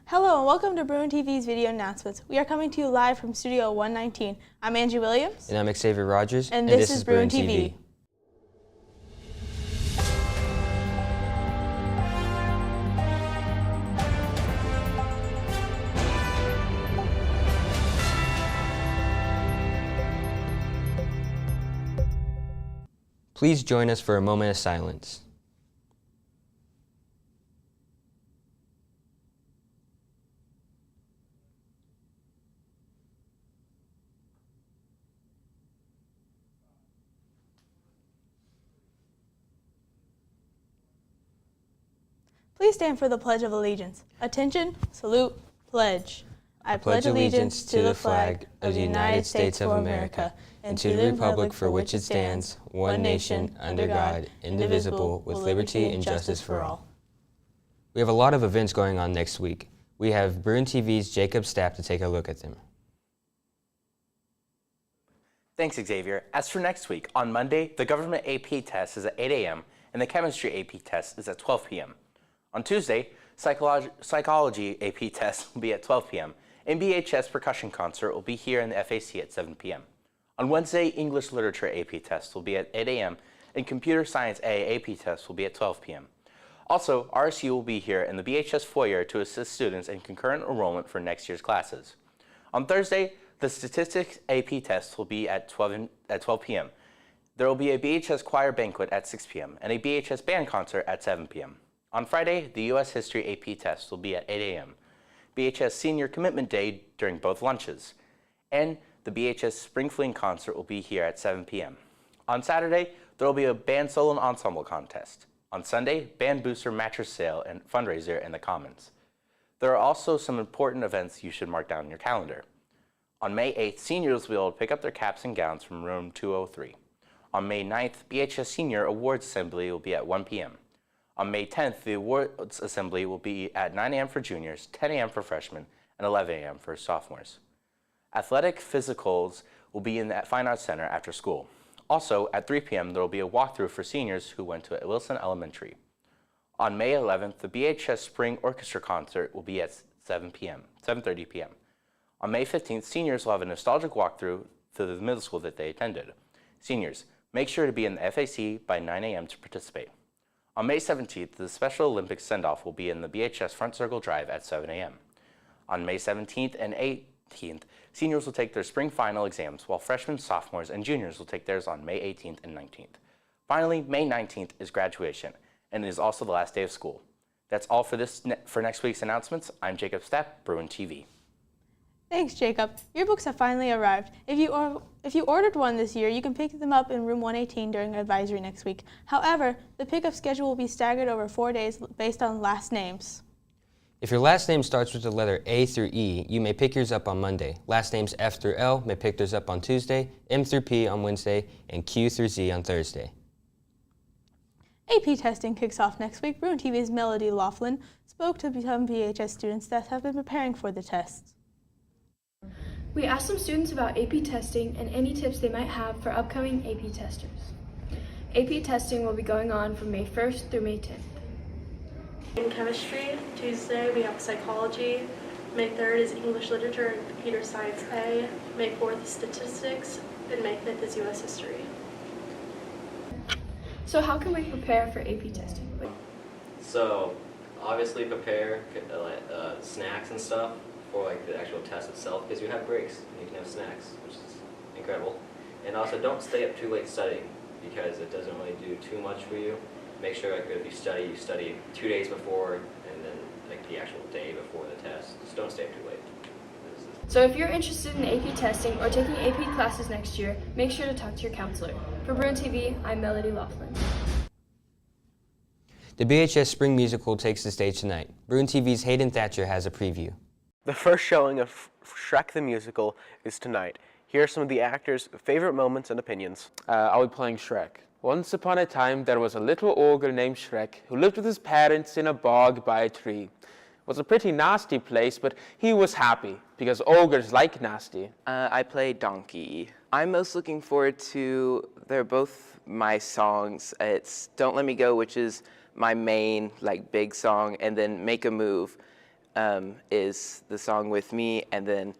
Hello and welcome to Bruin TV's video announcements. We are coming to you live from Studio 119. I'm Angie Williams. And I'm Xavier Rogers. And this is Bruin TV. Please join us for a moment of silence. Please stand for the Pledge of Allegiance. Attention, salute, pledge. I pledge allegiance to the flag of the United States of America and to the republic for which it stands, one nation, under God, indivisible, with liberty and justice for all. We have a lot of events going on next week. We have Bruin TV's Jacob Stapp to take a look at them. Thanks, Xavier. As for next week, on Monday, the government AP test is at 8 a.m. and the chemistry AP test is at 12 p.m. On Tuesday, psychology AP test will be at 12 p.m. and BHS percussion concert will be here in the FAC at 7 p.m. On Wednesday, English literature AP test will be at 8 a.m. and computer science A AP test will be at 12 p.m. Also, RSU will be here in the BHS foyer to assist students in concurrent enrollment for next year's classes. On Thursday, the statistics AP test will be at 12 p.m. There will be a BHS choir banquet at 6 p.m. and a BHS band concert at 7 p.m. On Friday, the U.S. History AP test will be at 8 a.m. BHS Senior Commitment Day during both lunches, and the BHS Spring Fling concert will be here at 7 p.m. On Saturday, there will be a band solo and ensemble contest. On Sunday, band booster mattress sale and fundraiser in the Commons. There are also some important events you should mark down in your calendar. On May 8th, seniors will be able to pick up their caps and gowns from room 203. On May 9th, BHS Senior Awards Assembly will be at 1 p.m. On May 10th, the awards assembly will be at 9 a.m. for juniors, 10 a.m. for freshmen, and 11 a.m. for sophomores. Athletic physicals will be in the Fine Arts Center after school. Also, at 3 p.m., there will be a walkthrough for seniors who went to Wilson Elementary. On May 11th, the BHS Spring Orchestra concert will be at 7:30 p.m. On May 15th, seniors will have a nostalgic walkthrough to the middle school that they attended. Seniors, make sure to be in the FAC by 9 a.m. to participate. On May 17th, the Special Olympics send-off will be in the BHS Front Circle Drive at 7 a.m. On May 17th and 18th, seniors will take their spring final exams, while freshmen, sophomores, and juniors will take theirs on May 18th and 19th. Finally, May 19th is graduation, and it is also the last day of school. That's all for next week's announcements. I'm Jacob Stapp, Bruin TV. Thanks, Jacob. Your books have finally arrived. If you ordered one this year, you can pick them up in room 118 during advisory next week. However, the pickup schedule will be staggered over 4 days based on last names. If your last name starts with the letter A through E, you may pick yours up on Monday. Last names F through L may pick theirs up on Tuesday, M through P on Wednesday, and Q through Z on Thursday. AP testing kicks off next week. Bruin TV's Melody Laughlin spoke to some BHS students that have been preparing for the tests. We asked some students about AP testing and any tips they might have for upcoming AP testers. AP testing will be going on from May 1st through May 10th. In chemistry, Tuesday we have psychology, May 3rd is English literature and computer science A, May 4th is statistics, and May 5th is U.S. history. So how can we prepare for AP testing? So obviously prepare snacks and stuff for like the actual test itself, because you have breaks and you can have snacks, which is incredible. And also don't stay up too late studying, because it doesn't really do too much for you. Make sure like if you study 2 days before and then like the actual day before the test. Just don't stay up too late. So if you're interested in AP testing or taking AP classes next year, make sure to talk to your counselor. For Bruin TV, I'm Melody Laughlin. The BHS Spring Musical takes the stage tonight. Bruin TV's Hayden Thatcher has a preview. The first showing of Shrek the Musical is tonight. Here are some of the actors' favorite moments and opinions. I'll be playing Shrek. Once upon a time, there was a little ogre named Shrek who lived with his parents in a bog by a tree. It was a pretty nasty place, but he was happy because ogres like nasty. I play Donkey. I'm most looking forward to, they're both my songs. It's Don't Let Me Go, which is my main big song, and then Make a Move. is the song With Me, and then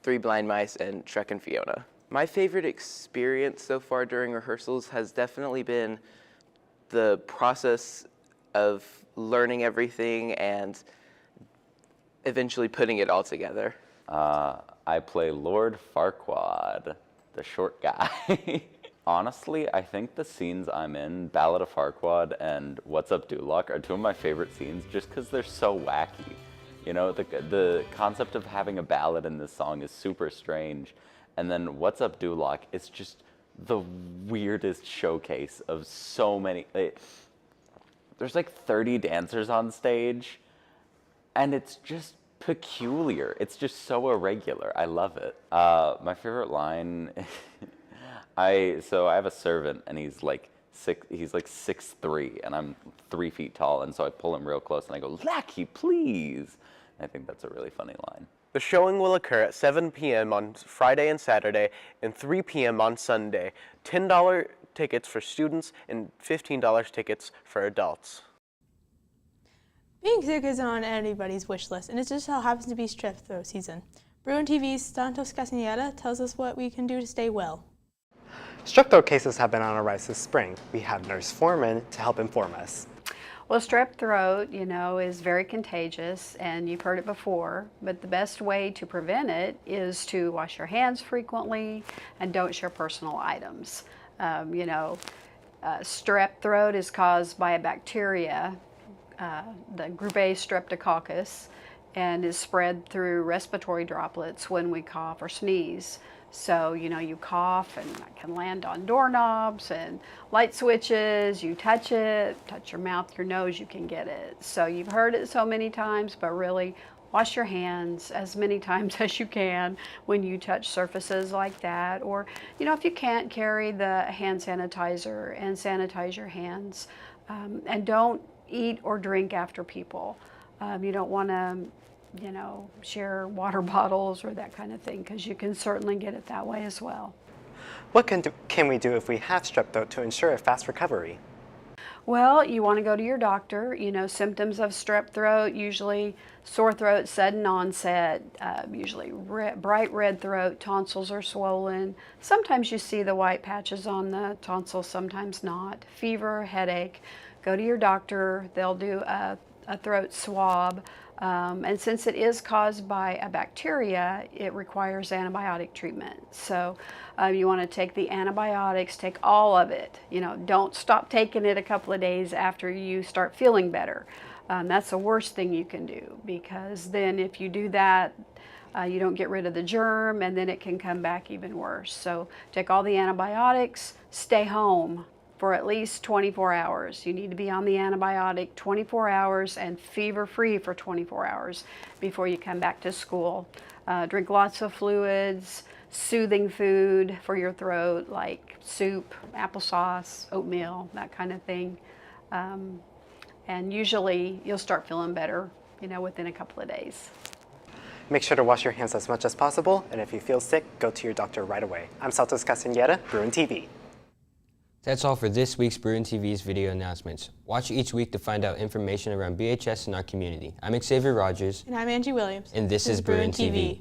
Three Blind Mice and Shrek and Fiona. My favorite experience so far during rehearsals has definitely been the process of learning everything and eventually putting it all together. I play Lord Farquaad, the short guy. Honestly, I think the scenes I'm in, Ballad of Farquaad and What's Up Duloc, are two of my favorite scenes just because they're so wacky. You know, the concept of having a ballad in this song is super strange. And then What's Up Duloc is just the weirdest showcase of so many. There's like 30 dancers on stage, and it's just peculiar. It's just so irregular. I love it. My favorite line, I have a servant, and he's like 6'3", and I'm 3 feet tall, and so I pull him real close, and I go, "Lackey, please." And I think that's a really funny line. The showing will occur at 7 p.m. on Friday and Saturday and 3 p.m. on Sunday. $10 tickets for students and $15 tickets for adults. Being sick isn't on anybody's wish list, and it just so happens to be strep throat season. Bruin TV's Santos Castaneda tells us what we can do to stay well. Strep throat cases have been on a rise this spring. We have Nurse Foreman to help inform us. Well, strep throat, is very contagious, and you've heard it before, but the best way to prevent it is to wash your hands frequently and don't share personal items. Strep throat is caused by a bacteria, the group A streptococcus, and is spread through respiratory droplets when we cough or sneeze. So, you cough and it can land on doorknobs and light switches, you touch it, touch your mouth, your nose, you can get it. So you've heard it so many times, but really wash your hands as many times as you can when you touch surfaces like that. Or, if you can't carry the hand sanitizer, and sanitize your hands. And don't eat or drink after people. You don't want to share water bottles or that kind of thing, because you can certainly get it that way as well. What can we do if we have strep throat to ensure a fast recovery? Well, you want to go to your doctor. Symptoms of strep throat, usually sore throat, sudden onset, usually bright red throat, tonsils are swollen. Sometimes you see the white patches on the tonsils, sometimes not. Fever, headache. Go to your doctor. They'll do a throat swab. And since it is caused by a bacteria, it requires antibiotic treatment. So you want to take the antibiotics, take all of it. Don't stop taking it a couple of days after you start feeling better. That's the worst thing you can do, because then if you do that, you don't get rid of the germ, and then it can come back even worse. So take all the antibiotics, stay home for at least 24 hours. You need to be on the antibiotic 24 hours and fever-free for 24 hours before you come back to school. Drink lots of fluids, soothing food for your throat, like soup, applesauce, oatmeal, that kind of thing. And usually you'll start feeling better, within a couple of days. Make sure to wash your hands as much as possible, and if you feel sick, go to your doctor right away. I'm Santos Castaneda, Bruin TV. That's all for this week's Bruin TV's video announcements. Watch each week to find out information around BHS in our community. I'm Xavier Rogers. And I'm Angie Williams. And this is Bruin TV.